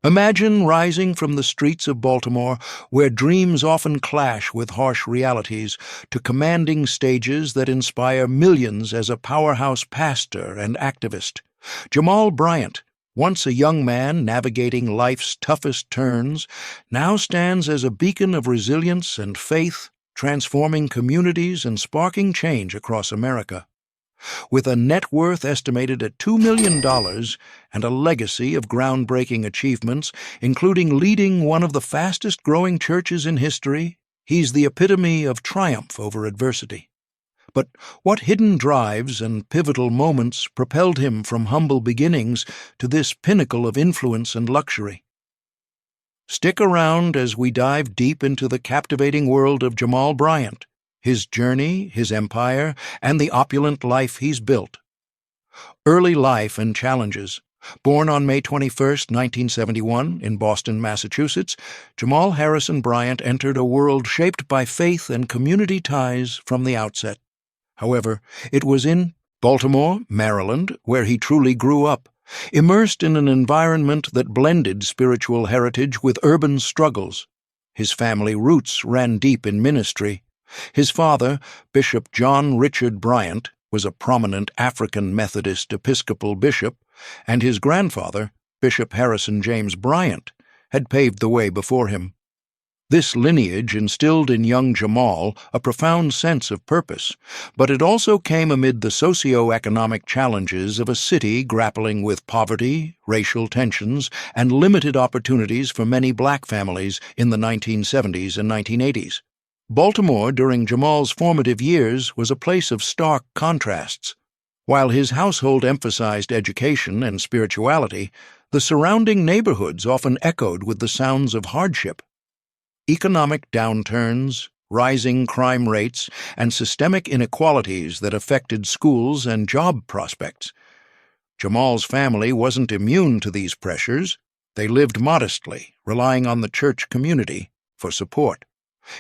Imagine rising from the streets of Baltimore, where dreams often clash with harsh realities, to commanding stages that inspire millions as a powerhouse pastor and activist. Jamal Bryant, once a young man navigating life's toughest turns, now stands as a beacon of resilience and faith, transforming communities and sparking change across America. With a net worth estimated at $2 million and a legacy of groundbreaking achievements, including leading one of the fastest-growing churches in history, he's the epitome of triumph over adversity. But what hidden drives and pivotal moments propelled him from humble beginnings to this pinnacle of influence and luxury? Stick around as we dive deep into the captivating world of Jamal Bryant, his journey, his empire, and the opulent life he's built. Early life and challenges. Born on May 21, 1971, in Boston, Massachusetts, Jamal Harrison Bryant entered a world shaped by faith and community ties from the outset. However, it was in Baltimore, Maryland, where he truly grew up, immersed in an environment that blended spiritual heritage with urban struggles. His family roots ran deep in ministry. His father, Bishop John Richard Bryant, was a prominent African Methodist Episcopal bishop, and his grandfather, Bishop Harrison James Bryant, had paved the way before him. This lineage instilled in young Jamal a profound sense of purpose, but it also came amid the socio-economic challenges of a city grappling with poverty, racial tensions, and limited opportunities for many black families in the 1970s and 1980s. Baltimore, during Jamal's formative years, was a place of stark contrasts. While his household emphasized education and spirituality, the surrounding neighborhoods often echoed with the sounds of hardship. Economic downturns, rising crime rates, and systemic inequalities that affected schools and job prospects. Jamal's family wasn't immune to these pressures. They lived modestly, relying on the church community for support.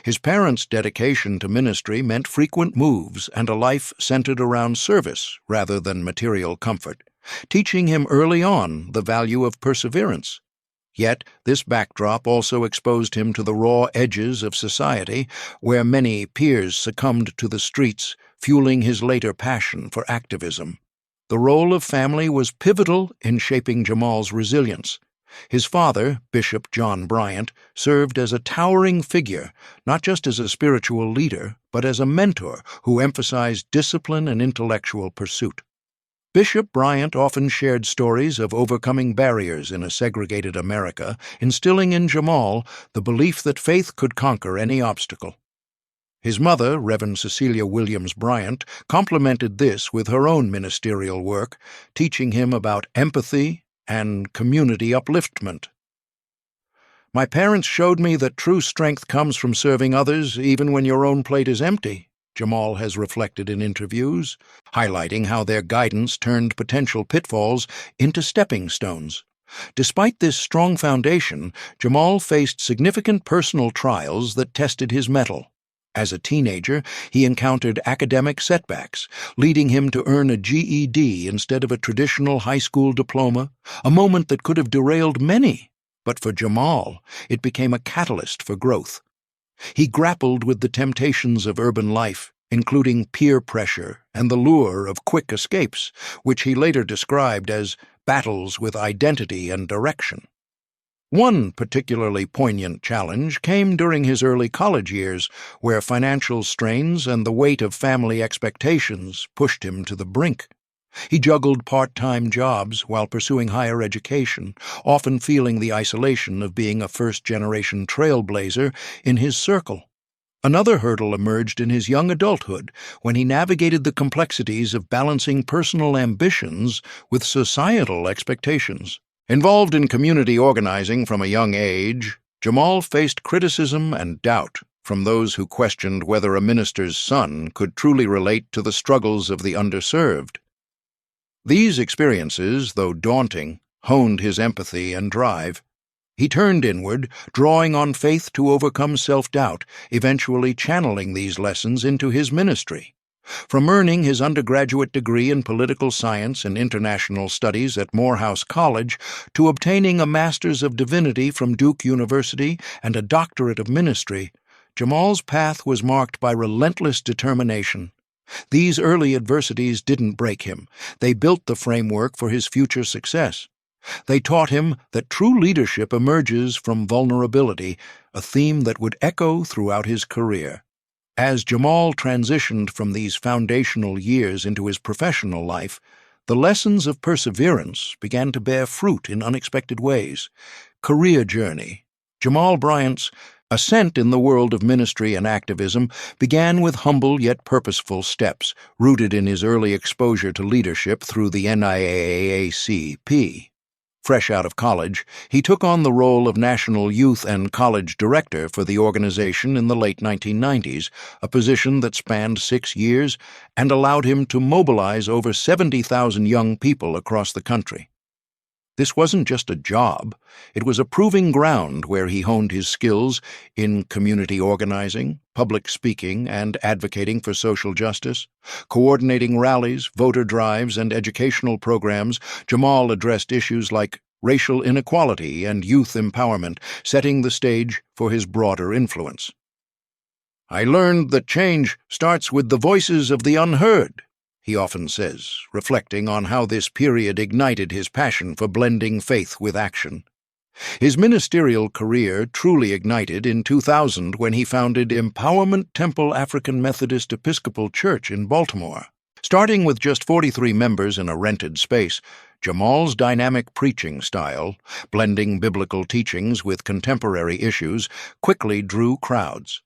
His parents' dedication to ministry meant frequent moves and a life centered around service rather than material comfort, teaching him early on the value of perseverance. Yet this backdrop also exposed him to the raw edges of society, where many peers succumbed to the streets, fueling his later passion for activism. The role of family was pivotal in shaping Jamal's resilience. His father, Bishop John Bryant, served as a towering figure, not just as a spiritual leader, but as a mentor who emphasized discipline and intellectual pursuit. Bishop Bryant often shared stories of overcoming barriers in a segregated America, instilling in Jamal the belief that faith could conquer any obstacle. His mother, Reverend Cecilia Williams Bryant, complemented this with her own ministerial work, teaching him about empathy and community upliftment. "My parents showed me that true strength comes from serving others even when your own plate is empty," Jamal has reflected in interviews, highlighting how their guidance turned potential pitfalls into stepping stones. Despite this strong foundation, Jamal faced significant personal trials that tested his mettle. As a teenager, he encountered academic setbacks, leading him to earn a GED instead of a traditional high school diploma, a moment that could have derailed many. But for Jamal, it became a catalyst for growth. He grappled with the temptations of urban life, including peer pressure and the lure of quick escapes, which he later described as battles with identity and direction. One particularly poignant challenge came during his early college years, where financial strains and the weight of family expectations pushed him to the brink. He juggled part-time jobs while pursuing higher education, often feeling the isolation of being a first-generation trailblazer in his circle. Another hurdle emerged in his young adulthood when he navigated the complexities of balancing personal ambitions with societal expectations. Involved in community organizing from a young age, Jamal faced criticism and doubt from those who questioned whether a minister's son could truly relate to the struggles of the underserved. These experiences, though daunting, honed his empathy and drive. He turned inward, drawing on faith to overcome self-doubt, eventually channeling these lessons into his ministry. From earning his undergraduate degree in political science and international studies at Morehouse College to obtaining a Master's of Divinity from Duke University and a doctorate of ministry, Jamal's path was marked by relentless determination. These early adversities didn't break him. They built the framework for his future success. They taught him that true leadership emerges from vulnerability, a theme that would echo throughout his career. As Jamal transitioned from these foundational years into his professional life, the lessons of perseverance began to bear fruit in unexpected ways. Career journey. Jamal Bryant's ascent in the world of ministry and activism began with humble yet purposeful steps, rooted in his early exposure to leadership through the NAACP. Fresh out of college, he took on the role of National Youth and College Director for the organization in the late 1990s, a position that spanned 6 years and allowed him to mobilize over 70,000 young people across the country. This wasn't just a job, it was a proving ground where he honed his skills in community organizing, public speaking, and advocating for social justice. Coordinating rallies, voter drives, and educational programs, Jamal addressed issues like racial inequality and youth empowerment, setting the stage for his broader influence. "I learned that change starts with the voices of the unheard," he often says, reflecting on how this period ignited his passion for blending faith with action. His ministerial career truly ignited in 2000 when he founded Empowerment Temple African Methodist Episcopal Church in Baltimore. Starting with just 43 members in a rented space, Jamal's dynamic preaching style, blending biblical teachings with contemporary issues, quickly drew crowds.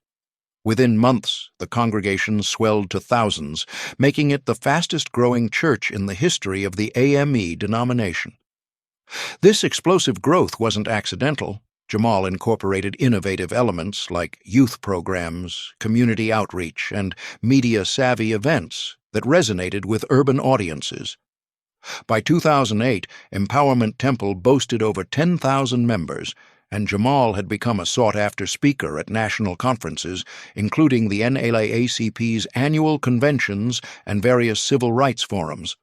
Within months, the congregation swelled to thousands, making it the fastest-growing church in the history of the AME denomination. This explosive growth wasn't accidental. Jamal incorporated innovative elements like youth programs, community outreach, and media-savvy events that resonated with urban audiences. By 2008, Empowerment Temple boasted over 10,000 members, and Jamal had become a sought-after speaker at national conferences, including the NAACP's annual conventions and various civil rights forums.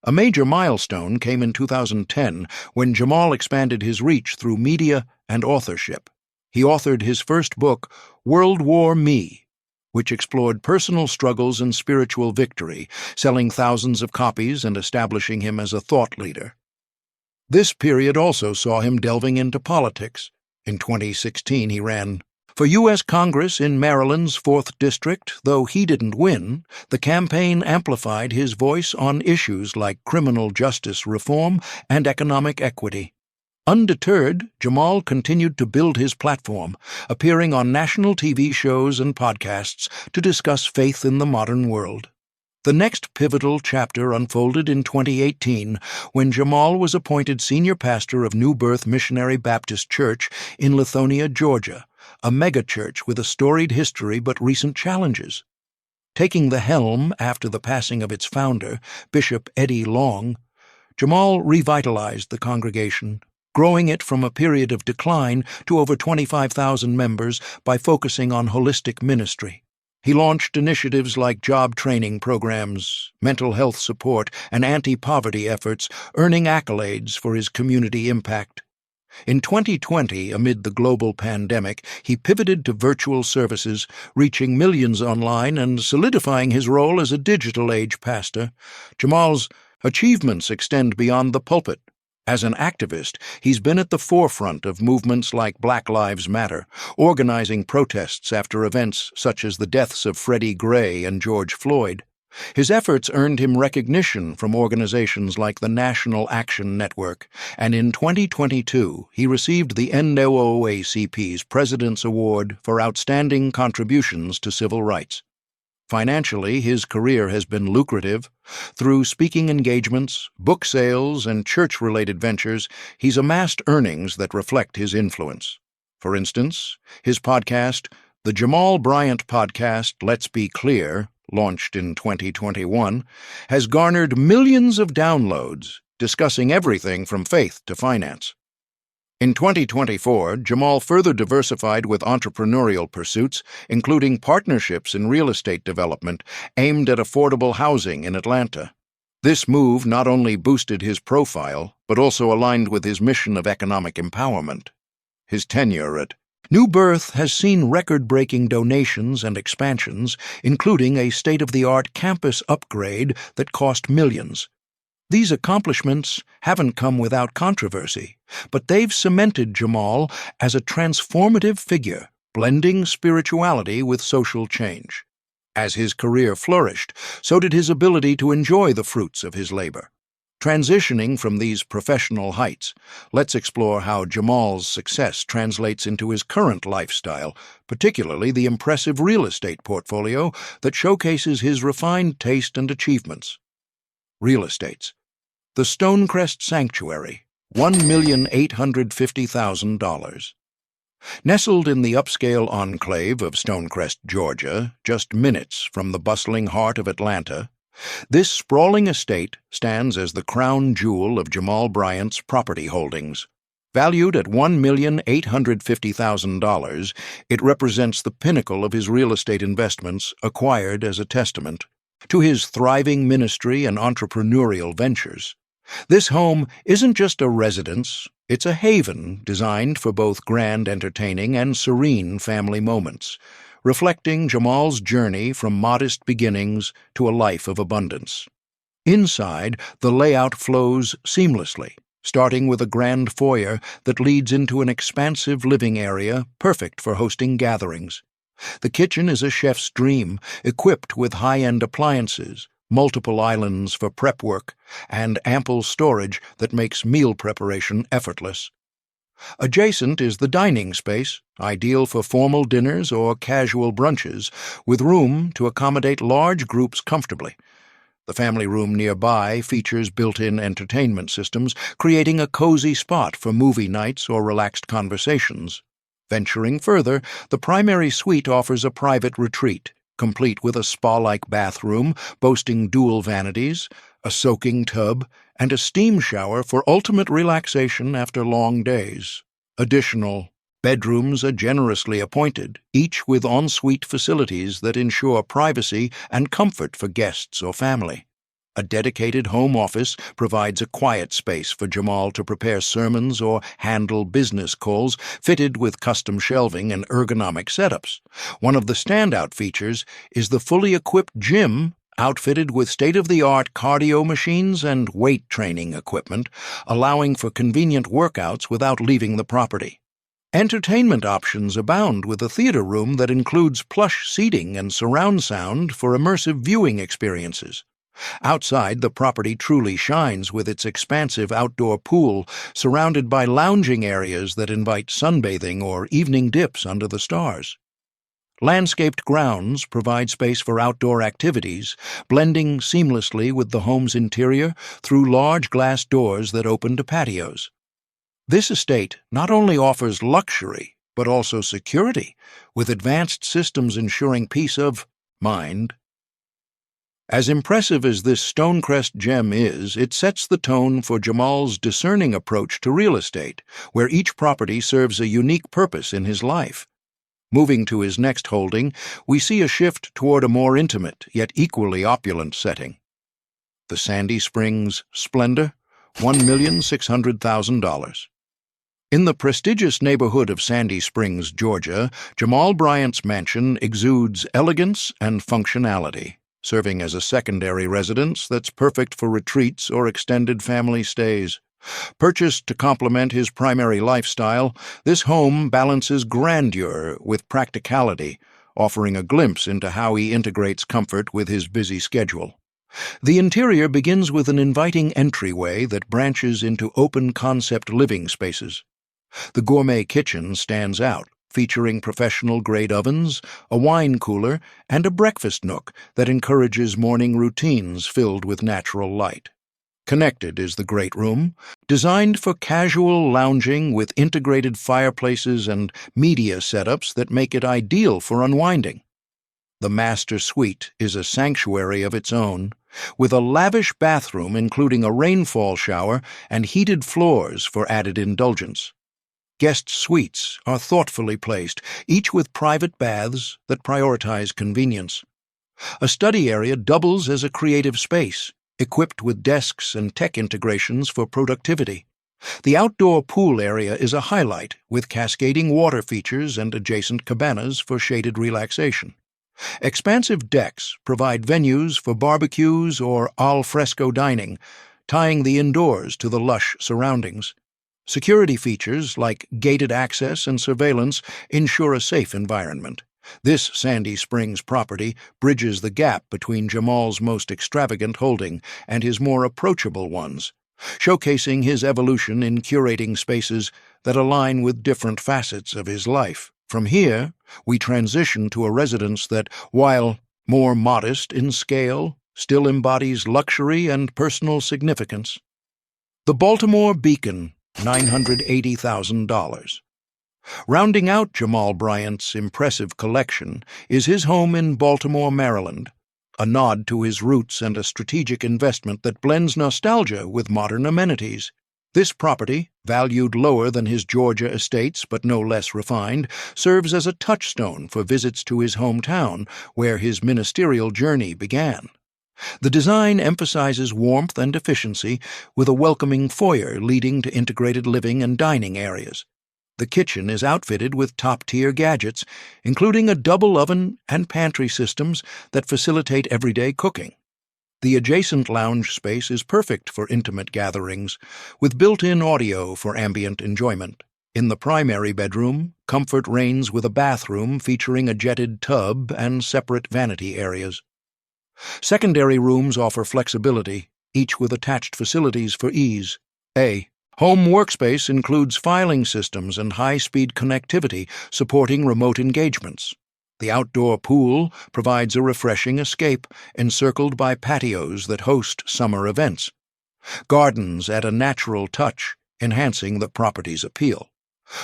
A major milestone came in 2010 when Jamal expanded his reach through media and authorship. He authored his first book, World War Me, which explored personal struggles and spiritual victory, selling thousands of copies and establishing him as a thought leader. This period also saw him delving into politics. In 2016, he ran for U.S. Congress in Maryland's 4th District. Though he didn't win, the campaign amplified his voice on issues like criminal justice reform and economic equity. Undeterred, Jamal continued to build his platform, appearing on national TV shows and podcasts to discuss faith in the modern world. The next pivotal chapter unfolded in 2018 when Jamal was appointed senior pastor of New Birth Missionary Baptist Church in Lithonia, Georgia, a megachurch with a storied history but recent challenges. Taking the helm after the passing of its founder, Bishop Eddie Long, Jamal revitalized the congregation, growing it from a period of decline to over 25,000 members by focusing on holistic ministry. He launched initiatives like job training programs, mental health support, and anti-poverty efforts, earning accolades for his community impact. In 2020, amid the global pandemic, he pivoted to virtual services, reaching millions online and solidifying his role as a digital-age pastor. Jamal's achievements extend beyond the pulpit. As an activist, he's been at the forefront of movements like Black Lives Matter, organizing protests after events such as the deaths of Freddie Gray and George Floyd. His efforts earned him recognition from organizations like the National Action Network, and in 2022 he received the NAACP's President's Award for Outstanding Contributions to Civil Rights. Financially, his career has been lucrative. Through speaking engagements, book sales, and church-related ventures, he's amassed earnings that reflect his influence. For instance, his podcast, The Jamal Bryant Podcast, Let's Be Clear, launched in 2021, has garnered millions of downloads, discussing everything from faith to finance. In 2024, Jamal further diversified with entrepreneurial pursuits, including partnerships in real estate development aimed at affordable housing in Atlanta. This move not only boosted his profile, but also aligned with his mission of economic empowerment. His tenure at New Birth has seen record-breaking donations and expansions, including a state-of-the-art campus upgrade that cost millions. These accomplishments haven't come without controversy, but they've cemented Jamal as a transformative figure, blending spirituality with social change. As his career flourished, so did his ability to enjoy the fruits of his labor. Transitioning from these professional heights, let's explore how Jamal's success translates into his current lifestyle, particularly the impressive real estate portfolio that showcases his refined taste and achievements. Real estates. The Stonecrest Sanctuary, $1,850,000. Nestled in the upscale enclave of Stonecrest, Georgia, just minutes from the bustling heart of Atlanta, this sprawling estate stands as the crown jewel of Jamal Bryant's property holdings. Valued at $1,850,000, it represents the pinnacle of his real estate investments, acquired as a testament to his thriving ministry and entrepreneurial ventures. This home isn't just a residence, it's a haven designed for both grand entertaining and serene family moments, reflecting Jamal's journey from modest beginnings to a life of abundance. Inside, the layout flows seamlessly, starting with a grand foyer that leads into an expansive living area perfect for hosting gatherings. The kitchen is a chef's dream, equipped with high-end appliances, multiple islands for prep work, and ample storage that makes meal preparation effortless. Adjacent is the dining space, ideal for formal dinners or casual brunches, with room to accommodate large groups comfortably. The family room nearby features built-in entertainment systems, creating a cozy spot for movie nights or relaxed conversations. Venturing further, the primary suite offers a private retreat, complete with a spa-like bathroom boasting dual vanities, a soaking tub, and a steam shower for ultimate relaxation after long days. Additional bedrooms are generously appointed, each with ensuite facilities that ensure privacy and comfort for guests or family. A dedicated home office provides a quiet space for Jamal to prepare sermons or handle business calls, fitted with custom shelving and ergonomic setups. One of the standout features is the fully equipped gym, outfitted with state-of-the-art cardio machines and weight training equipment, allowing for convenient workouts without leaving the property. Entertainment options abound, with a theater room that includes plush seating and surround sound for immersive viewing experiences. Outside, the property truly shines with its expansive outdoor pool, surrounded by lounging areas that invite sunbathing or evening dips under the stars. Landscaped grounds provide space for outdoor activities, blending seamlessly with the home's interior through large glass doors that open to patios. This estate not only offers luxury, but also security, with advanced systems ensuring peace of mind. As impressive as this Stonecrest gem is, it sets the tone for Jamal's discerning approach to real estate, where each property serves a unique purpose in his life. Moving to his next holding, we see a shift toward a more intimate, yet equally opulent setting. The Sandy Springs Splendor, $1,600,000. In the prestigious neighborhood of Sandy Springs, Georgia, Jamal Bryant's mansion exudes elegance and functionality, serving as a secondary residence that's perfect for retreats or extended family stays. Purchased to complement his primary lifestyle, this home balances grandeur with practicality, offering a glimpse into how he integrates comfort with his busy schedule. The interior begins with an inviting entryway that branches into open-concept living spaces. The gourmet kitchen stands out, featuring professional-grade ovens, a wine cooler, and a breakfast nook that encourages morning routines filled with natural light. Connected is the great room, designed for casual lounging with integrated fireplaces and media setups that make it ideal for unwinding. The master suite is a sanctuary of its own, with a lavish bathroom including a rainfall shower and heated floors for added indulgence. Guest suites are thoughtfully placed, each with private baths that prioritize convenience. A study area doubles as a creative space, equipped with desks and tech integrations for productivity. The outdoor pool area is a highlight, with cascading water features and adjacent cabanas for shaded relaxation. Expansive decks provide venues for barbecues or al fresco dining, tying the indoors to the lush surroundings. Security features like gated access and surveillance ensure a safe environment. This Sandy Springs property bridges the gap between Jamal's most extravagant holding and his more approachable ones, showcasing his evolution in curating spaces that align with different facets of his life. From here, we transition to a residence that, while more modest in scale, still embodies luxury and personal significance. The Baltimore Beacon, $980,000. Rounding out Jamal Bryant's impressive collection is his home in Baltimore, Maryland, a nod to his roots and a strategic investment that blends nostalgia with modern amenities. This property, valued lower than his Georgia estates but no less refined, serves as a touchstone for visits to his hometown, where his ministerial journey began. The design emphasizes warmth and efficiency, with a welcoming foyer leading to integrated living and dining areas. The kitchen is outfitted with top-tier gadgets, including a double oven and pantry systems that facilitate everyday cooking. The adjacent lounge space is perfect for intimate gatherings, with built-in audio for ambient enjoyment. In the primary bedroom, comfort reigns with a bathroom featuring a jetted tub and separate vanity areas. Secondary rooms offer flexibility, each with attached facilities for ease. A home workspace includes filing systems and high-speed connectivity supporting remote engagements. The outdoor pool provides a refreshing escape, encircled by patios that host summer events. Gardens add a natural touch, enhancing the property's appeal.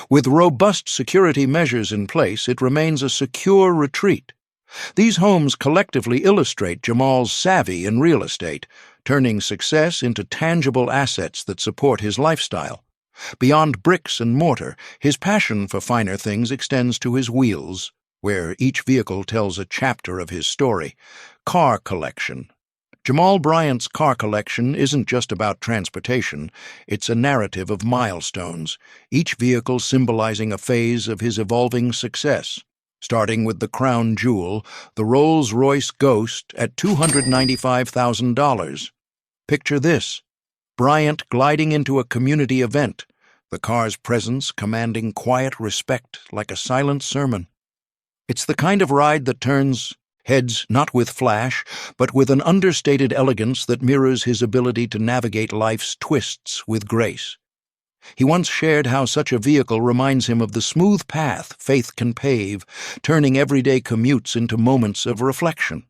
With robust security measures in place, it remains a secure retreat. These homes collectively illustrate Jamal's savvy in real estate, turning success into tangible assets that support his lifestyle. Beyond bricks and mortar, his passion for finer things extends to his wheels, where each vehicle tells a chapter of his story. Car collection. Jamal Bryant's car collection isn't just about transportation, it's a narrative of milestones, each vehicle symbolizing a phase of his evolving success. Starting with the crown jewel, the Rolls-Royce Ghost at $295,000. Picture this: Bryant gliding into a community event, the car's presence commanding quiet respect like a silent sermon. It's the kind of ride that turns heads not with flash, but with an understated elegance that mirrors his ability to navigate life's twists with grace. He once shared how such a vehicle reminds him of the smooth path faith can pave, turning everyday commutes into moments of reflection.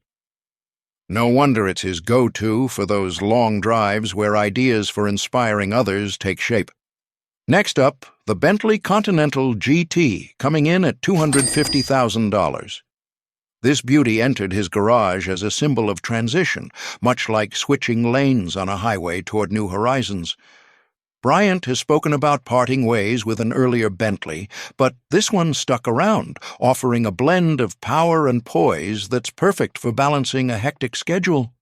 No wonder it's his go-to for those long drives where ideas for inspiring others take shape. Next up, the Bentley Continental GT, coming in at $250,000. This beauty entered his garage as a symbol of transition, much like switching lanes on a highway toward new horizons. Bryant has spoken about parting ways with an earlier Bentley, but this one stuck around, offering a blend of power and poise that's perfect for balancing a hectic schedule.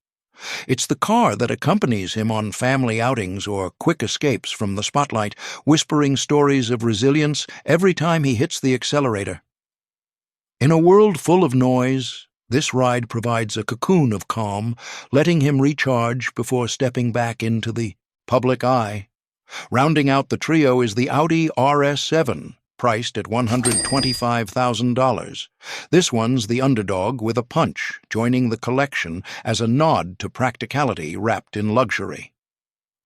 It's the car that accompanies him on family outings or quick escapes from the spotlight, whispering stories of resilience every time he hits the accelerator. In a world full of noise, this ride provides a cocoon of calm, letting him recharge before stepping back into the public eye. Rounding out the trio is the Audi RS7, priced at $125,000. This one's the underdog with a punch, joining the collection as a nod to practicality wrapped in luxury.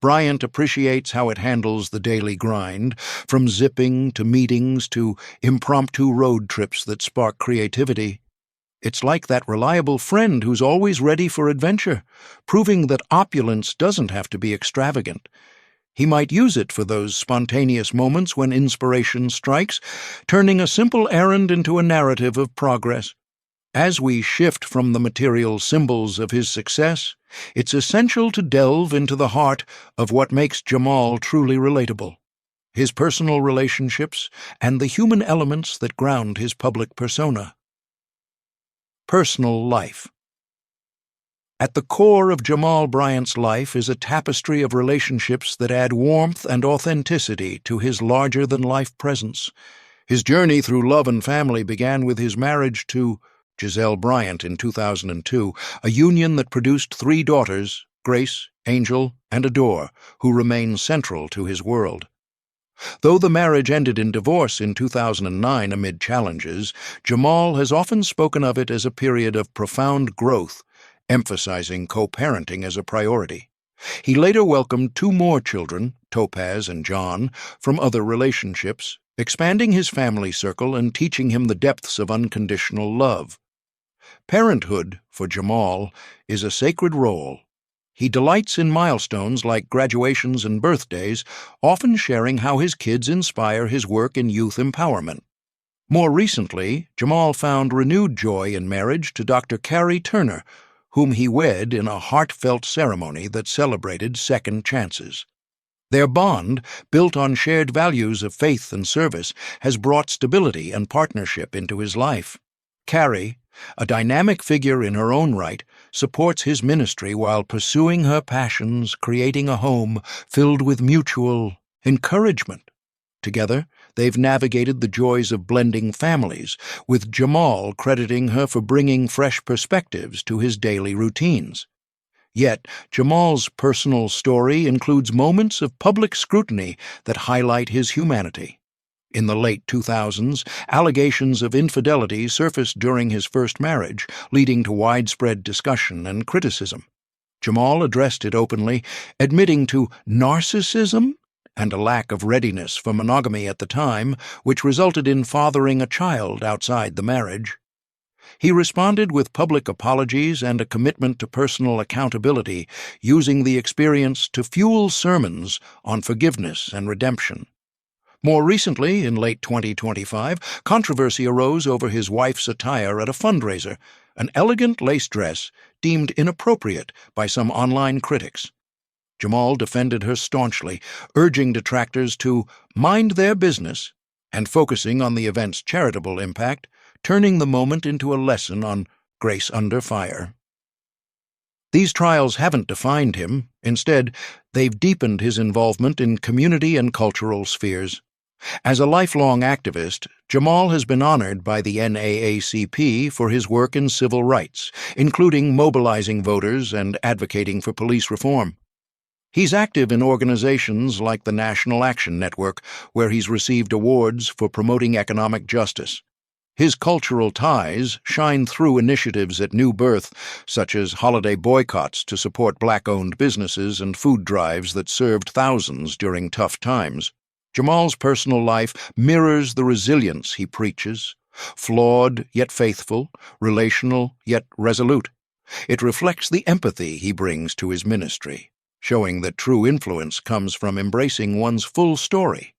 Bryant appreciates how it handles the daily grind, from zipping to meetings to impromptu road trips that spark creativity. It's like that reliable friend who's always ready for adventure, proving that opulence doesn't have to be extravagant. He might use it for those spontaneous moments when inspiration strikes, turning a simple errand into a narrative of progress. As we shift from the material symbols of his success, it's essential to delve into the heart of what makes Jamal truly relatable. his personal relationships, and the human elements that ground his public persona. Personal life. At the core of Jamal Bryant's life is a tapestry of relationships that add warmth and authenticity to his larger-than-life presence. His journey through love and family began with his marriage to Giselle Bryant in 2002, a union that produced 3 daughters, Grace, Angel, and Adore, who remain central to his world. Though the marriage ended in divorce in 2009 amid challenges, Jamal has often spoken of it as a period of profound growth, emphasizing co-parenting as a priority. He later welcomed 2 more children, Topaz and John, from other relationships, expanding his family circle and teaching him the depths of unconditional love. Parenthood, for Jamal, is a sacred role. He delights in milestones like graduations and birthdays, often sharing how his kids inspire his work in youth empowerment. More recently, Jamal found renewed joy in marriage to Dr. Carrie Turner, whom he wed in a heartfelt ceremony that celebrated second chances. Their bond, built on shared values of faith and service, has brought stability and partnership into his life. Carrie, a dynamic figure in her own right, supports his ministry while pursuing her passions, creating a home filled with mutual encouragement. Together, they've navigated the joys of blending families, with Jamal crediting her for bringing fresh perspectives to his daily routines. Yet, Jamal's personal story includes moments of public scrutiny that highlight his humanity. In the late 2000s, allegations of infidelity surfaced during his first marriage, leading to widespread discussion and criticism. Jamal addressed it openly, admitting to narcissism and a lack of readiness for monogamy at the time, which resulted in fathering a child outside the marriage. He responded with public apologies and a commitment to personal accountability, using the experience to fuel sermons on forgiveness and redemption. More recently, in late 2025, controversy arose over his wife's attire at a fundraiser, an elegant lace dress deemed inappropriate by some online critics. Jamal defended her staunchly, urging detractors to mind their business and focusing on the event's charitable impact, turning the moment into a lesson on grace under fire. These trials haven't defined him. Instead, they've deepened his involvement in community and cultural spheres. As a lifelong activist, Jamal has been honored by the NAACP for his work in civil rights, including mobilizing voters and advocating for police reform. He's active in organizations like the National Action Network, where he's received awards for promoting economic justice. His cultural ties shine through initiatives at New Birth, such as holiday boycotts to support Black-owned businesses and food drives that served thousands during tough times. Jamal's personal life mirrors the resilience he preaches, flawed yet faithful, relational yet resolute. It reflects the empathy he brings to his ministry, showing that true influence comes from embracing one's full story.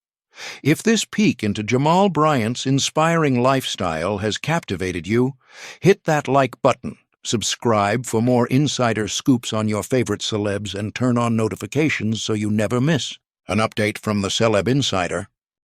If this peek into Jamal Bryant's inspiring lifestyle has captivated you, hit that like button, subscribe for more insider scoops on your favorite celebs, and turn on notifications so you never miss an update from the Celeb Insider.